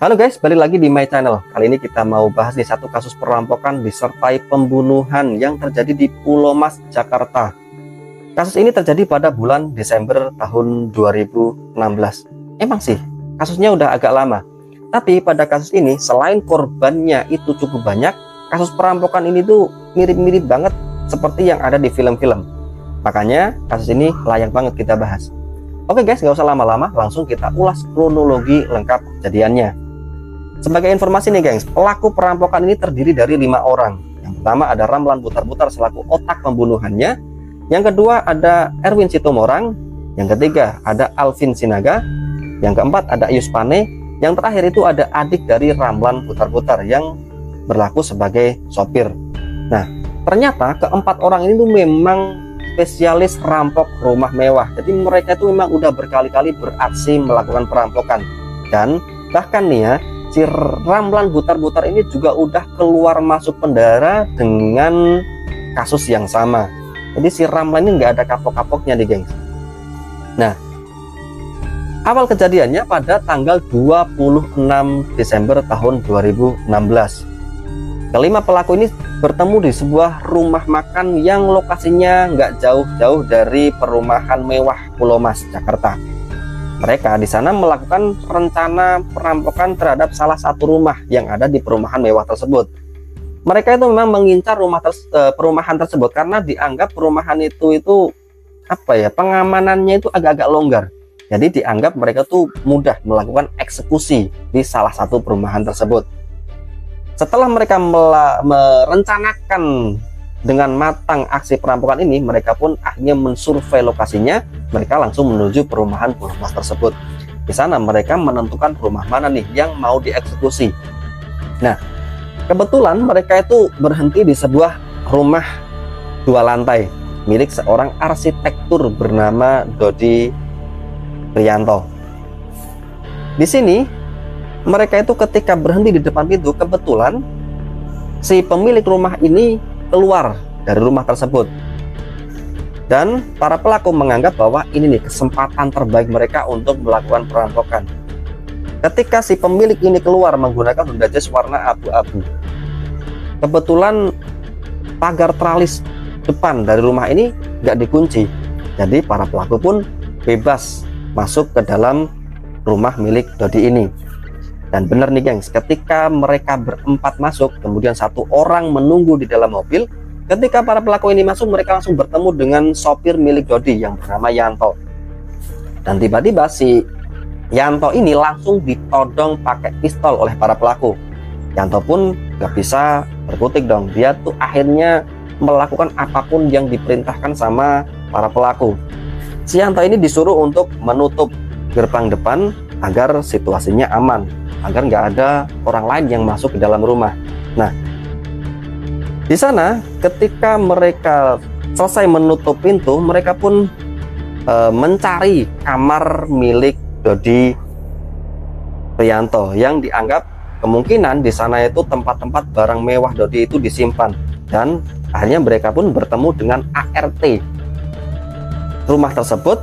Halo guys, balik lagi di my channel. Kali ini kita mau bahas nih satu kasus perampokan disertai pembunuhan yang terjadi di Pulau Mas, Jakarta. Kasus ini terjadi pada bulan Desember tahun 2016. Emang sih, kasusnya udah agak lama. Tapi pada kasus ini, selain korbannya itu cukup banyak, kasus perampokan ini tuh mirip-mirip banget seperti yang ada di film-film. Makanya kasus ini layak banget kita bahas. Oke guys, gak usah lama-lama, langsung kita ulas kronologi lengkap kejadiannya. Sebagai informasi nih gengs, pelaku perampokan ini terdiri dari 5 orang. Yang pertama ada Ramlan Butar-Butar selaku otak pembunuhannya. Yang kedua ada Erwin Sitomorang. Yang ketiga ada Alvin Sinaga. Yang keempat ada Ius Pane. Yang terakhir itu ada adik dari Ramlan Butar-Butar yang berlaku sebagai sopir. Nah, ternyata keempat orang ini tuh memang spesialis rampok rumah mewah. Jadi mereka itu memang udah berkali-kali beraksi melakukan perampokan. Dan bahkan nih ya, si Ramlan Butar-Butar ini juga udah keluar masuk penjara dengan kasus yang sama. Jadi si Ramlan ini nggak ada kapok-kapoknya nih gengs. Nah, awal kejadiannya pada tanggal 26 Desember tahun 2016. Kelima pelaku ini bertemu di sebuah rumah makan yang lokasinya nggak jauh-jauh dari perumahan mewah Pulau Mas, Jakarta. Mereka di sana melakukan rencana perampokan terhadap salah satu rumah yang ada di perumahan mewah tersebut. Mereka itu memang mengincar perumahan tersebut karena dianggap perumahan itu apa ya, pengamanannya itu agak-agak longgar. Jadi dianggap mereka tuh mudah melakukan eksekusi di salah satu perumahan tersebut. Setelah mereka merencanakan dengan matang aksi perampokan ini, mereka pun akhirnya mensurvei lokasinya. Mereka langsung menuju perumahan Pulau Mas tersebut. Di sana mereka menentukan rumah mana nih yang mau dieksekusi. Nah, kebetulan mereka itu berhenti di sebuah rumah 2 lantai milik seorang arsitektur bernama Dodi Prianto. Di sini mereka itu ketika berhenti di depan pintu, kebetulan si pemilik rumah ini keluar dari rumah tersebut. Dan para pelaku menganggap bahwa ini nih kesempatan terbaik mereka untuk melakukan perampokan. Ketika si pemilik ini keluar menggunakan Honda Jazz warna abu-abu, kebetulan pagar tralis depan dari rumah ini nggak dikunci. Jadi para pelaku pun bebas masuk ke dalam rumah milik Dodi ini. Dan benar nih gengs, ketika mereka berempat masuk, kemudian 1 orang menunggu di dalam mobil. Ketika para pelaku ini masuk, mereka langsung bertemu dengan sopir milik Dodi yang bernama Yanto. Dan tiba-tiba si Yanto ini langsung ditodong pakai pistol oleh para pelaku. Yanto pun gak bisa berkutik dong. Dia tuh akhirnya melakukan apapun yang diperintahkan sama para pelaku. Si Yanto ini disuruh untuk menutup gerbang depan agar situasinya aman, agar nggak ada orang lain yang masuk ke dalam rumah. Nah, di sana ketika mereka selesai menutup pintu, mereka pun mencari kamar milik Dodi Prianto yang dianggap kemungkinan di sana itu tempat-tempat barang mewah Dodi itu disimpan. Dan akhirnya mereka pun bertemu dengan ART rumah tersebut.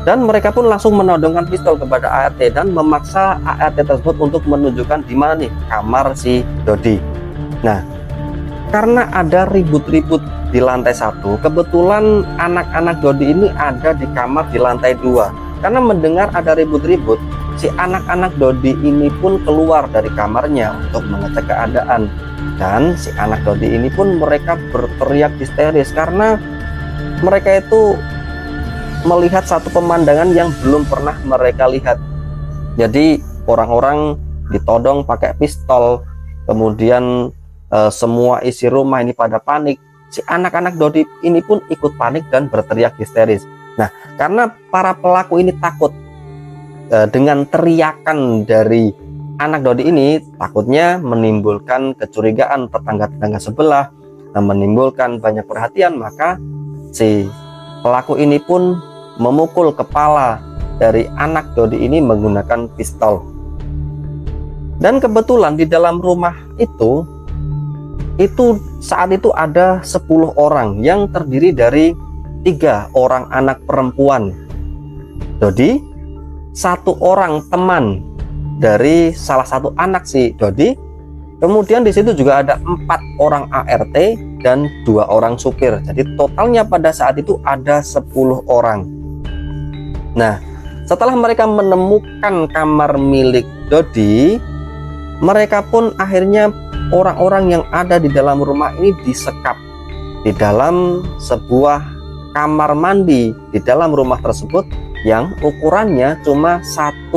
Dan mereka pun langsung menodongkan pistol kepada ART dan memaksa ART tersebut untuk menunjukkan di mana nih kamar si Dodi. Nah, karena ada ribut-ribut di lantai 1, kebetulan anak-anak Dodi ini ada di kamar di lantai 2. Karena mendengar ada ribut-ribut, si anak-anak Dodi ini pun keluar dari kamarnya untuk mengecek keadaan. Dan si anak Dodi ini pun mereka berteriak histeris karena mereka itu melihat satu pemandangan yang belum pernah mereka lihat. Jadi orang-orang ditodong pakai pistol, kemudian semua isi rumah ini pada panik. Si anak-anak Dodi ini pun ikut panik dan berteriak histeris. Nah, karena para pelaku ini takut dengan teriakan dari anak Dodi ini, takutnya menimbulkan kecurigaan tetangga-tetangga sebelah, menimbulkan banyak perhatian, maka si pelaku ini pun memukul kepala dari anak Dodi ini menggunakan pistol. Dan kebetulan di dalam rumah itu saat itu ada 10 orang yang terdiri dari 3 orang anak perempuan Dodi, 1 orang teman dari salah satu anak si Dodi. Kemudian di situ juga ada 4 orang ART dan 2 orang supir. Jadi totalnya pada saat itu ada 10 orang. Nah, setelah mereka menemukan kamar milik Dodi, mereka pun akhirnya orang-orang yang ada di dalam rumah ini disekap di dalam sebuah kamar mandi di dalam rumah tersebut yang ukurannya cuma 1,5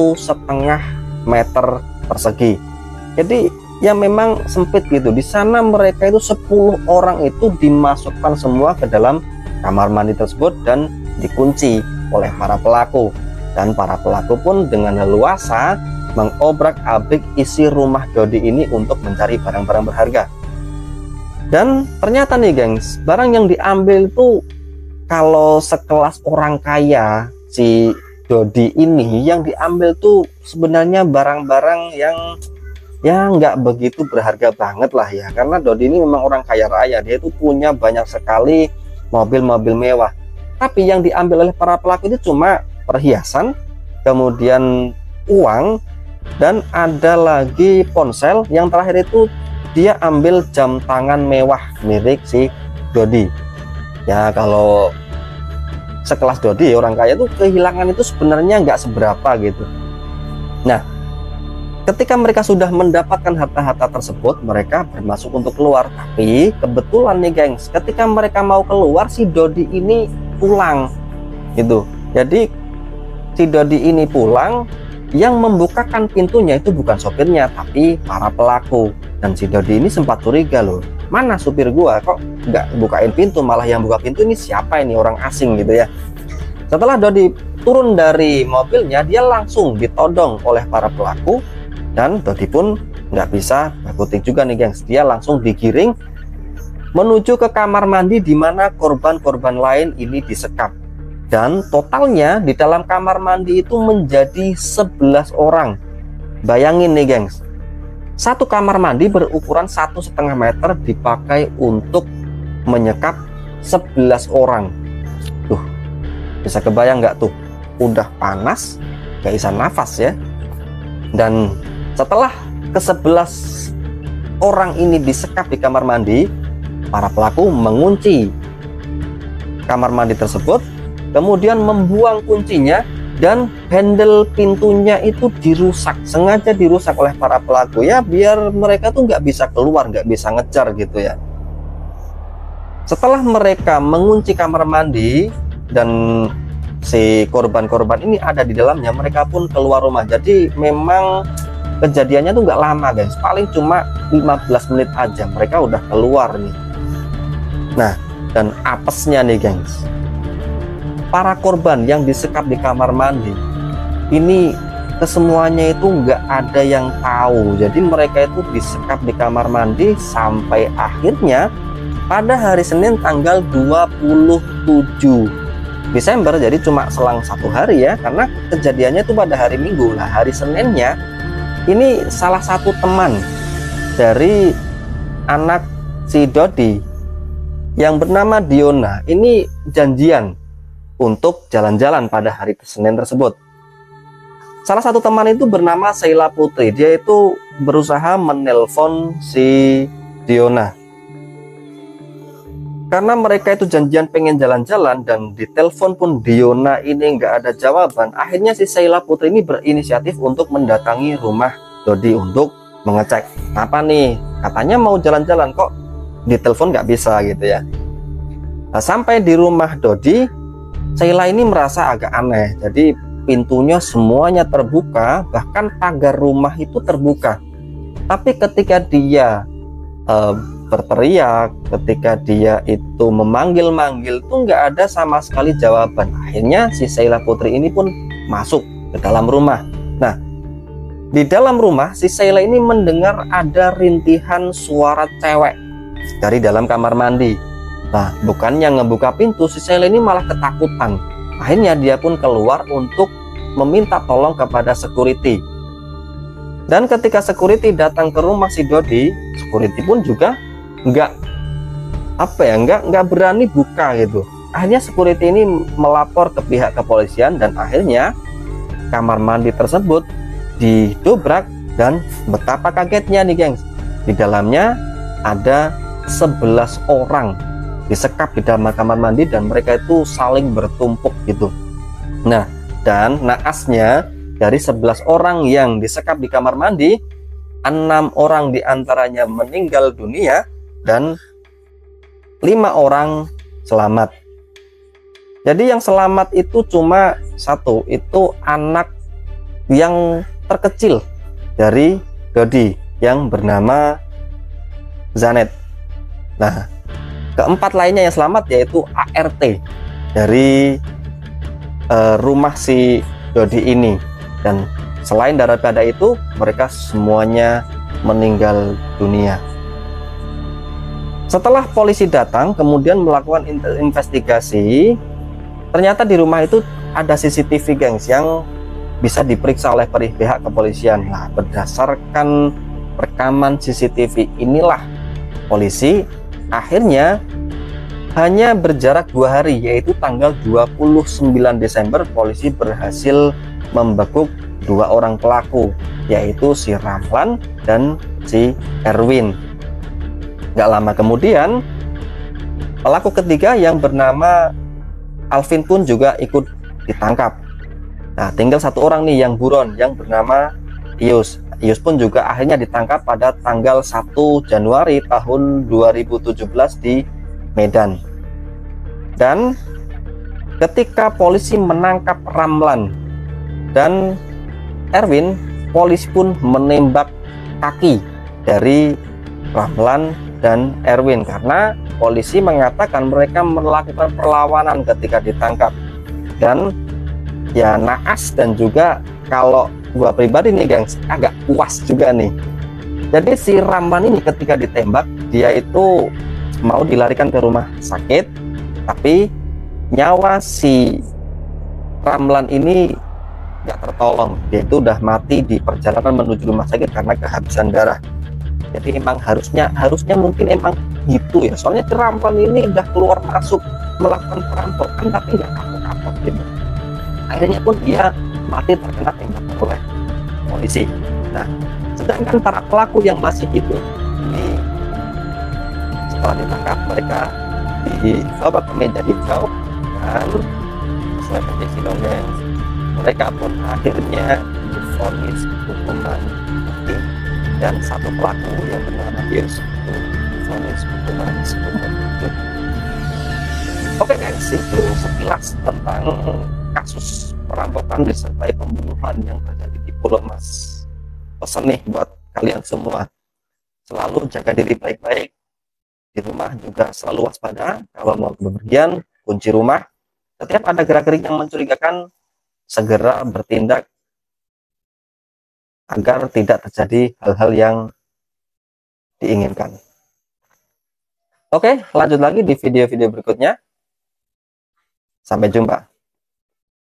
meter persegi. Jadi ya memang sempit gitu. Di sana mereka itu 10 orang itu dimasukkan semua ke dalam kamar mandi tersebut dan dikunci oleh para pelaku. Dan para pelaku pun dengan leluasa mengobrak-abrik isi rumah Dodi ini untuk mencari barang-barang berharga. Dan ternyata nih gengs, barang yang diambil itu kalau sekelas orang kaya si Dodi ini, yang diambil tuh sebenarnya barang-barang yang ya nggak begitu berharga banget lah ya, karena Dodi ini memang orang kaya raya, dia itu punya banyak sekali mobil-mobil mewah. Tapi yang diambil oleh para pelaku itu cuma perhiasan, kemudian uang, dan ada lagi ponsel. Yang terakhir itu dia ambil jam tangan mewah milik si Dodi. Ya kalau sekelas Dodi orang kaya tuh kehilangan itu sebenarnya nggak seberapa gitu. Nah, ketika mereka sudah mendapatkan harta-harta tersebut, mereka bermasuk untuk keluar. Tapi kebetulan nih gengs, ketika mereka mau keluar, si Dodi ini pulang gitu. Jadi si Dodi ini pulang, yang membukakan pintunya itu bukan sopirnya tapi para pelaku. Dan si Dodi ini sempat curiga loh, mana supir gua kok nggak bukain pintu, malah yang buka pintu ini siapa, ini orang asing gitu ya. Setelah Dodi turun dari mobilnya, dia langsung ditodong oleh para pelaku. Dan Dodi pun nggak bisa berkutik juga nih gengs, dia langsung digiring menuju ke kamar mandi di mana korban-korban lain ini disekap. Dan totalnya di dalam kamar mandi itu menjadi 11 orang. Bayangin nih gengs, satu kamar mandi berukuran 1,5 meter dipakai untuk menyekap 11 orang. Tuh, bisa kebayang nggak tuh? Udah panas, gak bisa nafas ya. Dan setelah ke-11 orang ini disekap di kamar mandi, para pelaku mengunci kamar mandi tersebut, kemudian membuang kuncinya, dan handle pintunya itu dirusak, sengaja dirusak oleh para pelaku ya, biar mereka tuh nggak bisa keluar, nggak bisa ngejar gitu ya. Setelah mereka mengunci kamar mandi dan si korban-korban ini ada di dalamnya, mereka pun keluar rumah. Jadi memang kejadiannya tuh nggak lama guys, paling cuma 15 menit aja mereka udah keluar nih. Nah, dan apesnya nih gengs, para korban yang disekap di kamar mandi ini kesemuanya itu nggak ada yang tahu. Jadi mereka itu disekap di kamar mandi sampai akhirnya pada hari Senin tanggal 27 Desember. Jadi cuma selang 1 hari ya, karena kejadiannya itu pada hari Minggu. Nah, hari Seninnya ini salah satu teman dari anak si Dodi yang bernama Diona ini janjian untuk jalan-jalan pada hari Senin tersebut. Salah satu teman itu bernama Sheila Putri. Dia itu berusaha menelpon si Diona. Karena mereka itu janjian pengen jalan-jalan dan ditelepon pun Diona ini nggak ada jawaban. Akhirnya si Sheila Putri ini berinisiatif untuk mendatangi rumah Dodi untuk mengecek. Apa nih? Katanya mau jalan-jalan kok ditelepon nggak bisa gitu ya. Nah, sampai di rumah Dodi, Sheila ini merasa agak aneh. Jadi pintunya semuanya terbuka, bahkan pagar rumah itu terbuka. Tapi ketika dia berteriak, ketika dia itu memanggil-manggil tuh nggak ada sama sekali jawaban. Akhirnya si Sheila Putri ini pun masuk ke dalam rumah. Nah, di dalam rumah si Sheila ini mendengar ada rintihan suara cewek dari dalam kamar mandi. Nah, bukannya ngebuka pintu, si Sheila ini malah ketakutan. Akhirnya dia pun keluar untuk meminta tolong kepada security. Dan ketika security datang ke rumah si Dodi, security pun juga nggak berani buka gitu. Akhirnya security ini melapor ke pihak kepolisian dan akhirnya kamar mandi tersebut didobrak, dan betapa kagetnya nih gengs, di dalamnya ada 11 orang disekap di dalam kamar mandi dan mereka itu saling bertumpuk gitu. Nah, dan naasnya dari 11 orang yang disekap di kamar mandi, 6 orang diantaranya meninggal dunia dan 5 orang selamat. Jadi yang selamat itu cuma satu, itu anak yang terkecil dari Dodi yang bernama Zanet. Nah, keempat lainnya yang selamat yaitu ART dari rumah si Dodi ini. Dan selain daripada itu, mereka semuanya meninggal dunia. Setelah polisi datang kemudian melakukan investigasi, ternyata di rumah itu ada CCTV gengs yang bisa diperiksa oleh pihak kepolisian. Nah, berdasarkan rekaman CCTV inilah polisi akhirnya hanya berjarak 2 hari, yaitu tanggal 29 Desember, polisi berhasil membekuk 2 orang pelaku, yaitu si Ramlan dan si Erwin. Gak lama kemudian, pelaku ketiga yang bernama Alvin pun juga ikut ditangkap. Nah, tinggal 1 orang nih yang buron yang bernama Ius. Ius pun juga akhirnya ditangkap pada tanggal 1 Januari tahun 2017 di Medan. Dan ketika polisi menangkap Ramlan dan Erwin, polisi pun menembak kaki dari Ramlan dan Erwin karena polisi mengatakan mereka melakukan perlawanan ketika ditangkap. Dan ya naas, dan juga kalau gua pribadi nih gengs agak puas juga nih. Jadi si Ramlan ini ketika ditembak, dia itu mau dilarikan ke rumah sakit, tapi nyawa si Ramlan ini nggak tertolong. Dia itu udah mati di perjalanan menuju rumah sakit karena kehabisan darah. Jadi emang harusnya mungkin emang gitu ya, soalnya Ramlan ini udah keluar masuk melakukan perampokan tapi nggak kapok-kapok gitu. Akhirnya pun dia mati terkena tembakan oleh polisi. Nah, sedangkan para pelaku yang masih hidup ini setelah ditangkap mereka dibawa ke meja hijau dan sesuai prediksi dongeng, mereka pun akhirnya divonis hukuman mati, dan 1 pelaku yang bernama Ius divonis hukuman seumur hidup. Oke guys, itu sekilas tentang kasus perampokan disertai pembunuhan yang terjadi di Pulau Mas. Pesan nih buat kalian semua, selalu jaga diri baik-baik di rumah, juga selalu waspada kalau mau bepergian, kunci rumah. Setiap ada gerak-gerik yang mencurigakan, segera bertindak agar tidak terjadi hal-hal yang diinginkan. Oke, lanjut lagi di video-video berikutnya. Sampai jumpa.